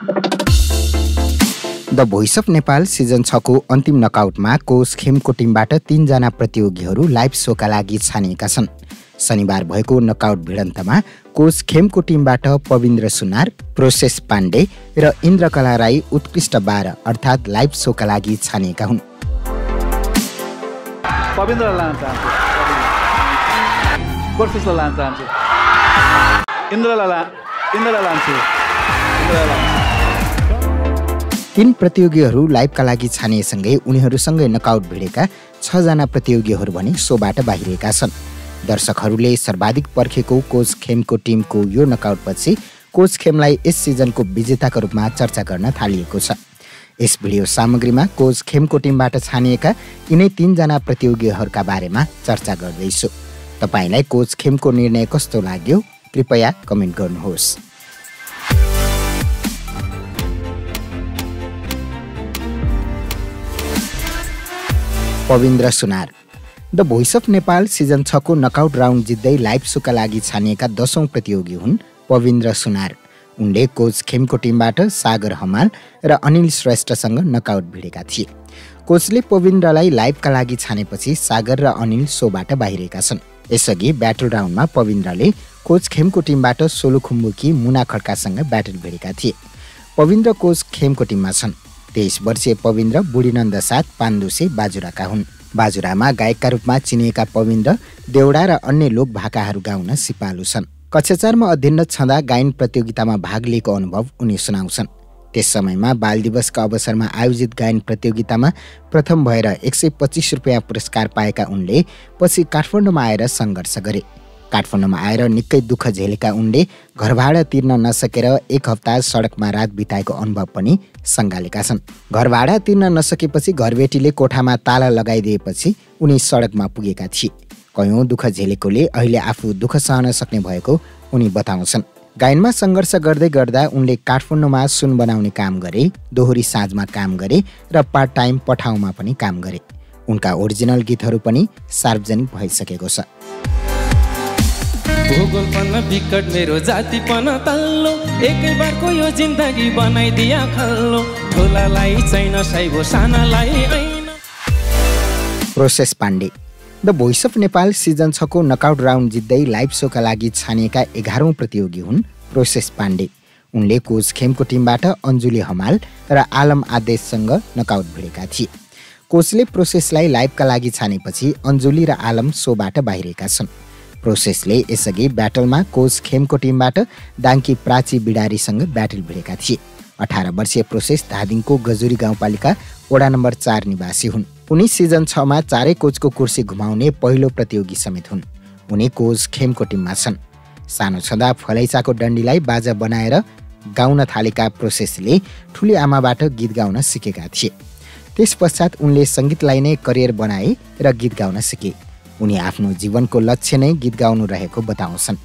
The voice of Nepal season 6 को अन्तिम नकआउटमा कोष खेमको टिमबाट 3 जना प्रतियोगीहरू लाइभ सोका लागि छानिएका छन्। शनिबार भएको नकआउट भिडन्तमा कोष खेमको टिमबाट पविन्द्र सुनार, प्रोसेस पाण्डे र इन्द्रकला राई उत्कृष्ट 12 अर्थात् लाइभ सोका लागि छानिएका हुन्। पविन्द्र लान चाहन्छु, प्रोसेसलाई लान चाहन्छु, इन्द्रलाई लान्छु। 3 प्रतियोगीहरू लाइभका लागि छानिएसँगै उनीहरूसँगै नकआउट भिडेका 6 जना प्रतियोगीहरू भने सोबाट बाहिरिएका छन्। दर्शकहरूले सर्वाधिक पर्खेको कोष खेमको टिमको यो नकआउटपछि कोष खेमलाई यस सिजनको विजेताको रूपमा चर्चा गर्न थालिएको छ। यस भिडियो सामग्रीमा कोष खेमको टिमबाट छानिएका यिनै 3 जना प्रतियोगीहरूका बारेमा चर्चा गर्दैछु। तपाईलाई कोष खेमको निर्णय कस्तो लाग्यो कृपया कमेन्ट गर्नुहोस्। Pavindra Sunar the voice of Nepal season 6 को नकआउट राउन्ड जित्दै लाइभ सोका लागि छानिएका 10औं प्रतियोगी हुन् पविन्द्र सुनार। उनले कोच खेमको टिमबाट सागर हमाल र अनिल श्रेष्ठसँग नकआउट भिडेका थिए। कोचले पविन्द्रलाई लाइभका लागि छानेपछि सागर र अनिल सोबाट बाहिरेका छन्। यसअघि ब्याटल राउन्डमा पविन्द्रले कोच खेमको टिमबाट सोलुखुम्बुकी मुना खड्कासँग ब्याटल भिडेका थिए। पविन्द्र कोच खेमको टिममा छन्। 23 वर्षीय पविन्द्र बुढीनन्द साथ पाण्डुसे बाजुराका हुन्। बाजुरामा गायकका रूपमा चिनिएका पविन्द्र देउडा र अन्य लोक भाकाहरू गाउन सिपालु छन्। कक्षा 4 मा अध्ययनरत छँदा गायन प्रतियोगितामा भाग लिएको अनुभव उनी सुनाउँछन्। त्यस समयमा बाल दिवसका अवसरमा आयोजित गायन प्रतियोगितामा प्रथम भएर 125 रुपियाँ पुरस्कार पाएका उनले पछि काठमाडौँमा आएर सङ्घर्ष गरे। काठमाडौँमा आएर निकै दुःख झेलेका उनले घरभाडा तिर्न नसकेर 1 हप्ता सडकमा रात बिताएको अनुभव पनि सङ्घालेका छन्। घरभाडा तिर्न नसकेपछि घरबेटीले कोठामा ताला लगाइदिएपछि उनी सडकमा पुगेका थिए। कयौं दुःख झेलेकोले अहिले आफू दुःख सहन सक्ने भएको उनी बताउँछन्। गायनमा सङ्घर्ष गर्दै गर्दा उनले काठमाडौँमा सुन बनाउने काम गरे, दोहोरी साँझमा काम गरे र पार्ट टाइम पठाउमा पनि काम गरे। उनका ओरिजिनल गीतहरू पनि सार्वजनिक भइसकेको छ। भूगोलपन विकट मेरो जातिपन तल्लो, एकै बारको यो जिन्दगी बनाइदिया खल्लो, ठुलालाई छैन साइबो सानालाई ऐन। प्रोसेस Pandey the voice of Nepal season 6 को नकआउट राउन्ड जित्दै लाइभ सोका लागि छानिएका 11औं प्रतियोगी हुन् प्रोसेस पाण्डे। उनले कोच खेमको टिमबाट अन्जुली हमाल र आलम आदेशसँग नकआउट भिडेका थिए। कोचले प्रोसेसलाई लाइभका लागि छानेपछि अन्जुली र आलम सोबाट बाहिरेका छन्। प्रोसेसले यसअघि ब्याटलमा कोच खेमको टिमबाट दाङ्की प्राची बिडारीसँग ब्याटल भिडेका थिए। 18 वर्षीय प्रोसेस धादिङको गजुरी गाउँपालिका वडा नम्बर 4 निवासी हुन्। उनी सिजन 6 मा 4 कोचको कुर्सी घुमाउने पहिलो प्रतियोगी समेत हुन्। उनी कोच खेमको टिममा छन्। सानो छँदा फलैचाको डन्डीलाई बाजा बनाएर गाउन थालेका प्रोसेसले ठुली आमाबाट गीत गाउन सिकेका थिए। त्यस पश्चात उनले सङ्गीतलाई नै करियर बनाए र गीत गाउन सिके। उनी आफ्नो जीवनको लक्ष्य नै गीत गाउनु रहेको बताउँछन्।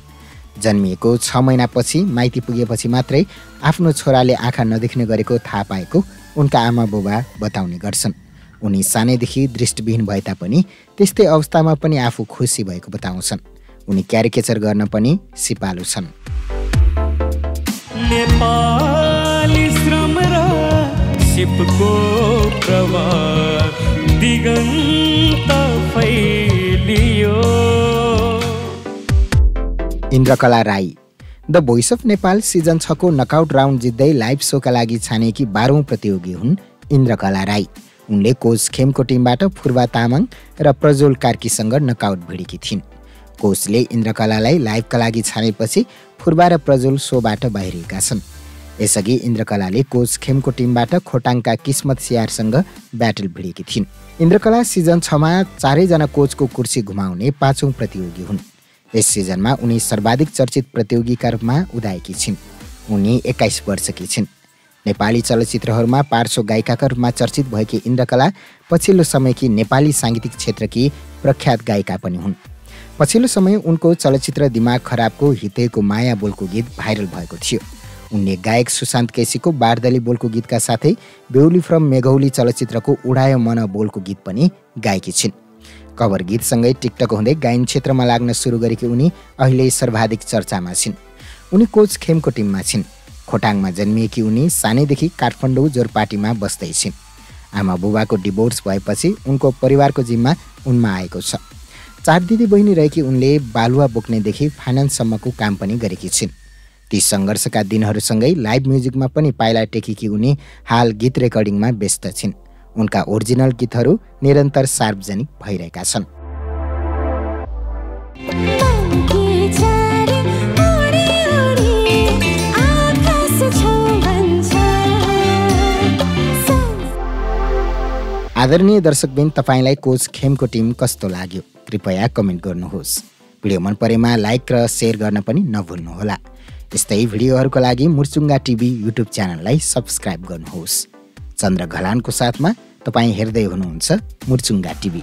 जन्मिएको 6 महिनापछि माइती पुगेपछि मात्रै आफ्नो छोराले आँखा नदेख्ने गरेको थाहा पाएको उनका आमा बुबा बताउने गर्छन्। उनी सानैदेखि दृष्टिविहीन भए तापनि त्यस्तै अवस्थामा पनि आफू खुसी भएको बताउँछन्। उनी क्यारिकेचर गर्न पनि सिपालु छन्। नेपाली श्रम र सिपको प्रभाव दिगन्त फैलियो। Indrakala Rai the voice of Nepal season 6 को नकआउट राउन्ड जित्दै लाइभ सोका लागि छानेकी 12औं प्रतियोगी हुन् इन्द्रकला राई। उनले कोच खेमको टिमबाट फुर्वा तामाङ र प्रज्वल कार्कीसँग नकआउट भिडेकी थिइन्। कोचले इन्द्रकलालाई लाइभका लागि छानेपछि फुर्वा र प्रज्वल सोबाट बाहिरिएका छन्। यसअघि इन्द्रकलाले कोच खेमको टिमबाट खोटाङका किस्मत सियारसँग ब्याटल भिडेकी थिइन्। इन्द्रकला सिजन 6 मा 4 जना कोचको कुर्सी घुमाउने 5औं प्रतियोगी हुन्। यस सिजनमा उनी सर्वाधिक चर्चित प्रतियोगीका रूपमा उदाएकी छिन्। उनी 21 वर्षकी छिन्। नेपाली चलचित्रहरूमा पार्श्व गायिकाका रूपमा चर्चित भएकी इन्द्रकला पछिल्लो समयकी नेपाली साङ्गीतिक क्षेत्रकी प्रख्यात गायिका पनि हुन्। पछिल्लो समय उनको चलचित्र दिमाग खराबको हितेको माया बोलको गीत भाइरल भएको थियो। उनले गायक सुशान्त केसीको बारदली बोलको गीतका साथै बेहुली फ्रम मेघौली चलचित्रको उडायो मन बोलको गीत पनि गाएकी छिन्। कभर गीतसँगै टिकटक हुँदै गायन क्षेत्रमा लाग्न सुरु गरेकी उनी अहिले सर्वाधिक चर्चामा छिन्। उनी कोच खेमको टिममा छिन्। खोटाङमा जन्मिएकी उनी सानैदेखि काठमाडौँ जोरपाटीमा बस्दै छिन्। आमा बुबाको डिभोर्स भएपछि उनको परिवारको जिम्मा उनमा आएको छ। 4 दिदी बहिनी रहेकी उनले बालुवा बोक्नेदेखि फाइनान्ससम्मको काम पनि गरेकी छिन्। ती सङ्घर्षका दिनहरूसँगै लाइभ म्युजिकमा पनि पाइला टेकेकी उनी हाल गीत रेकर्डिङमा व्यस्त छिन्। उनका ओरिजिनल गीतहरू निरन्तर सार्वजनिक भइरहेका छन्। आदरणीय दर्शकबिन, तपाईलाई कोच खेमको टिम कस्तो लाग्यो? कृपया कमेन्ट गर्नुहोस्। भिडियो मन परेमा लाइक र सेयर गर्न पनि नभुल्नुहोला। यस्तै भिडियोहरूको लागि मुर्चुङ्गा टिभी युट्युब च्यानललाई सब्स्क्राइब गर्नुहोस्। चन्द्र घलानको साथमा तपाईँ हेर्दै हुनुहुन्छ मुर्चुङ्गा टिभी।